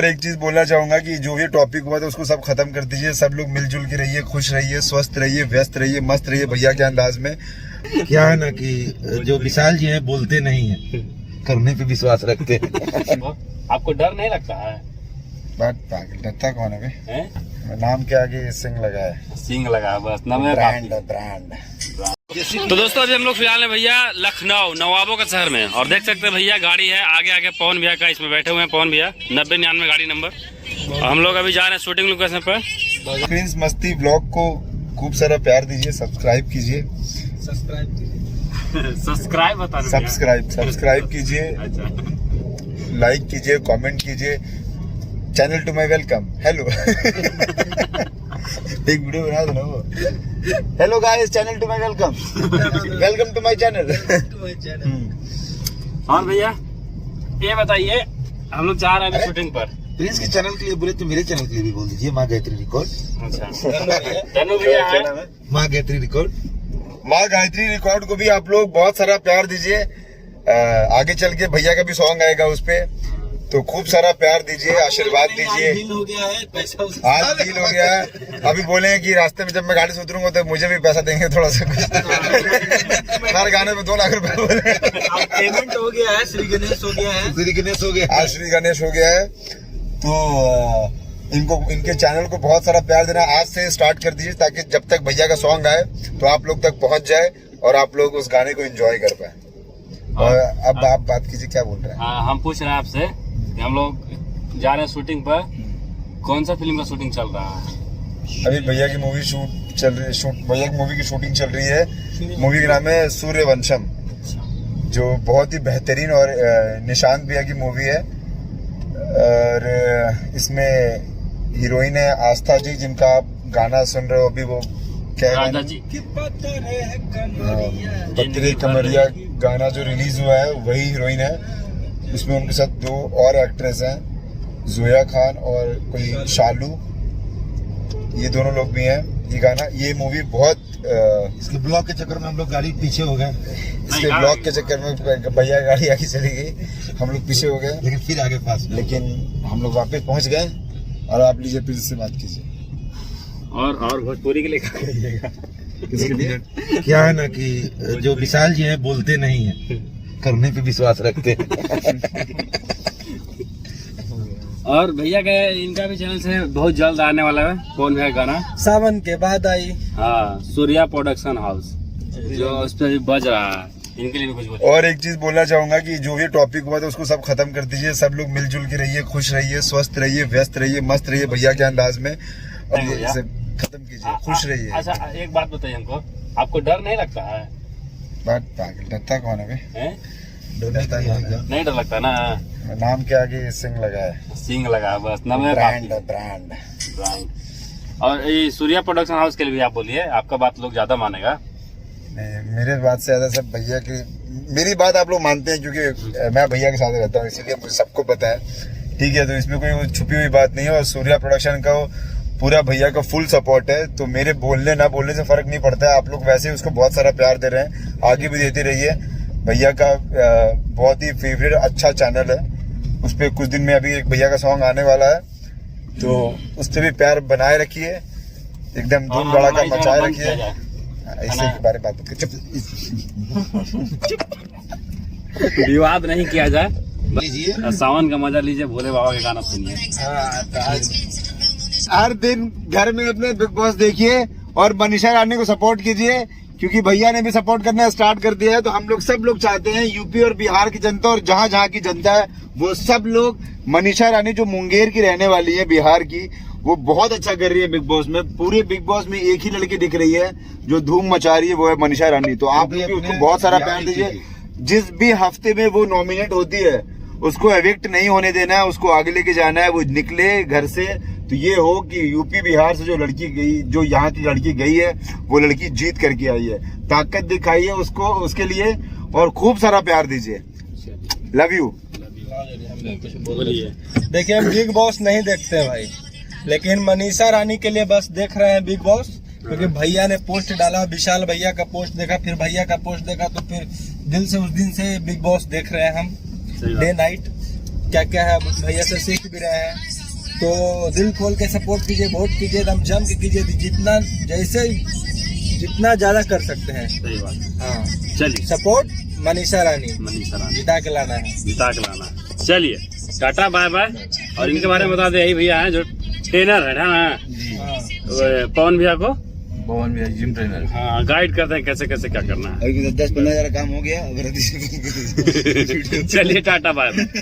और एक चीज बोलना चाहूंगा कि जो भी टॉपिक हुआ था उसको सब खत्म कर दीजिए। सब लोग मिलजुल के रहिए, खुश रहिए, स्वस्थ रहिए, व्यस्त रहिए, मस्त रहिए भैया के अंदाज में। क्या है ना कि जो विशाल जी हैं बोलते नहीं है, करने पे विश्वास रखते हैं। आपको डर नहीं लगता है? बात पागल, डरता कौन है बे? हैं? नाम के आगे सिंह लगा है, सिंग लगा बस नाम है ब्रांड ब्रांड। तो दोस्तों अभी हम लोग फिलहाल है भैया लखनऊ नवाबों का शहर में, और देख सकते हैं भैया गाड़ी है आगे आगे पवन भैया का, इसमें बैठे हुए हैं पवन भैया 9099 गाड़ी नंबर। और हम लोग अभी जा रहे हैं शूटिंग लोकेशन पर। प्रिंस मस्ती ब्लॉग को खूब सारा प्यार दीजिए, सब्सक्राइब कीजिए, सब्सक्राइब कीजिए, अच्छा लाइक कीजिए, कमेंट कीजिए। Channel to my welcome, hello. एक वीडियो बना दो ना वो, hello guys channel to my welcome, welcome to my channel. और भैया ये बताइए, हम लोग जा रहे हैं शूटिंग पर। प्रिंस के चैनल के लिए बोले तो मेरे चैनल के लिए भी बोल दीजिए, माँ गायत्री रिकॉर्ड। अच्छा धनु भैया है, माँ गायत्री रिकॉर्ड। माँ गायत्री रिकॉर्ड को भी आप लोग बहुत सारा प्यार दीजिए। आगे चल के भैया का भी सॉन्ग आएगा उस पे, तो खूब सारा प्यार दीजिए, आशीर्वाद दीजिए। हो गया है पैसा, आज डील हो गया है। अभी बोले हैं कि रास्ते में जब मैं गाड़ी से उतरूंगा तो मुझे भी पैसा देंगे थोड़ा सा कुछ। हर गाने में 2 लाख रुपए बोले। पेमेंट हो गया है, श्री गणेश हो गया है, श्री गणेश हो गया, आज श्री गणेश हो गया है। तो इनको, इनके चैनल को बहुत सारा प्यार देना। आज से स्टार्ट कर दीजिए ताकि जब तक भैया का सॉन्ग आए तो आप लोग तक पहुंच जाए और आप लोग उस गाने को एंजॉय कर पाए। और अब आप बात कीजिए, क्या बोल रहे हैं? हम पूछ रहे हैं आपसे, हम लोग जा रहे हैं शूटिंग पर, कौन सा फिल्म का शूटिंग चल रहा है? अभी भैया की मूवी शूट चल रही है, भैया की मूवी की शूटिंग चल रही है। मूवी का नाम है सूर्यवंशम, जो बहुत ही बेहतरीन और निशांत भैया की मूवी है। और इसमें हीरोइन है आस्था जी, जिनका आप गाना सुन रहे हो अभी, वो क्या राधा जी पत्थरे कमरिया गाना जो रिलीज हुआ है वही हीरोइन है। उसमें उनके साथ 2 और एक्ट्रेस हैं, जोया खान और कोई शालू, ये दोनों लोग भी हैं। ये गाना, ये मूवी बहुत इसके ब्लॉग के चक्कर में हम लोग गाड़ी पीछे हो गए, इसके ब्लॉग के चक्कर में भैया गाड़ी आगे चली गई, हम लोग पीछे हो गए, लेकिन फिर आगे पास, लेकिन हम लोग वापस पहुंच गए। और आप लीजिए प्रिंस से बात कीजिए। और भोजपुरी के लिए क्या कहिएगा? किसके लिए? क्या है ना कि जो विशाल जी हैं बोलते नहीं है, करने पे विश्वास रखते हैं। और भैया का इनका भी चैनल से बहुत जल्द आने वाला है कौन भैया गाना, सावन के बाद आई। हाँ सूर्या प्रोडक्शन हाउस, जो उस पर बज रहा है, इनके लिए भी कुछ बोलिए। और एक चीज बोलना चाहूंगा कि जो भी टॉपिक हुआ था उसको सब खत्म कर दीजिए। सब लोग मिलजुल के रहिए, खुश रहिए, स्वस्थ रहिए, व्यस्त रहिए, मस्त रहिए भैया के अंदाज में। और ये इसे खत्म कीजिए, खुश रहिए। अच्छा एक बात बताइए हमको, आपको डर नहीं लगता है? बात पागल, डरता कौन है बे? हैं? डरता कौन है? नहीं डर लगता ना? नाम के आगे सिंह लगा है, सिंग लगा बस नाम है ब्रांड ब्रांड। और ये सूर्या प्रोडक्शन हाउस के लिए भी आप बोलिए, आपका बात लोग ज्यादा मानेगा। नहीं, मेरे बात से ज्यादा सब भैया की, मेरी बात आप लोग मानते हैं क्योंकि मैं भैया के साथ रहता हूँ, इसीलिए मुझे सबको पता है। ठीक है, तो इसमें कोई छुपी हुई बात नहीं है। और सूर्या प्रोडक्शन का पूरा भैया का फुल सपोर्ट है, तो मेरे बोलने ना बोलने से फर्क नहीं पड़ता है। आप लोग वैसे ही उसको बहुत सारा प्यार दे रहे हैं, आगे भी देते रहिए। भैया का बहुत ही फेवरेट अच्छा चैनल है, उस पर कुछ दिन में अभी एक भैया का सॉन्ग आने वाला है, तो उस पर भी प्यार बनाए रखिए, एकदम धूम धड़ाका मचाए रखिए। ऐसे के बारे में बात, विवाद नहीं किया जाए, लीजिए सावन का मजा लीजिए, भोले बाबा के गाना सुनिए। हर दिन घर में अपने बिग बॉस देखिए और मनीषा रानी को सपोर्ट कीजिए, क्योंकि भैया ने भी सपोर्ट करना स्टार्ट कर दिया है। तो हम लोग सब लोग चाहते हैं, यूपी और बिहार की जनता और जहाँ जहाँ की जनता है वो सब लोग, मनीषा रानी जो मुंगेर की रहने वाली है, बिहार की, वो बहुत अच्छा कर रही है बिग बॉस में। पूरे बिग बॉस में एक ही लड़की दिख रही है जो धूम मचा रही है, वो है मनीषा रानी। तो आप लोग भी उसको बहुत सारा प्यार दीजिए। जिस भी हफ्ते में वो नॉमिनेट होती है उसको एविक्ट नहीं होने देना है, उसको आगे लेके जाना है, वो निकले घर से। तो ये हो कि यूपी बिहार से जो लड़की गई, जो यहाँ की लड़की गई है, वो लड़की जीत करके आई है। ताकत दिखाइए उसको, उसके लिए, और खूब सारा प्यार दीजिए। Love you. देखिए हम बिग बॉस नहीं देखते हैं भाई, लेकिन मनीषा रानी के लिए बस देख रहे हैं बिग बॉस, क्योंकि भैया ने पोस्ट डाला, विशाल भैया का पोस्ट देखा, फिर भैया का पोस्ट देखा, तो फिर दिल से उस दिन से बिग बॉस देख रहे हैं हम, डे नाइट। क्या क्या है भैया से सीख भी रहे हैं। तो दिल खोल के सपोर्ट कीजिए, वोट कीजिए, एकदम जम के कीजिए, जितना जैसे जितना ज्यादा कर सकते हैं। सही बात। हाँ चलिए, सपोर्ट मनीषा रानी मनीषा रानी जिता के लाना है। जिता के लाना है। चलिए, टाटा बाय बाय। और इनके बारे में बता दे, यही भैया हैं जो ट्रेनर है ना हाँ। पवन भैया को, पवन भैया जिम ट्रेनर। हाँ, गाइड करते हैं कैसे कैसे क्या करना है। अभी 10-15 हजार काम हो गया। चलिए, टाटा बाय बाय।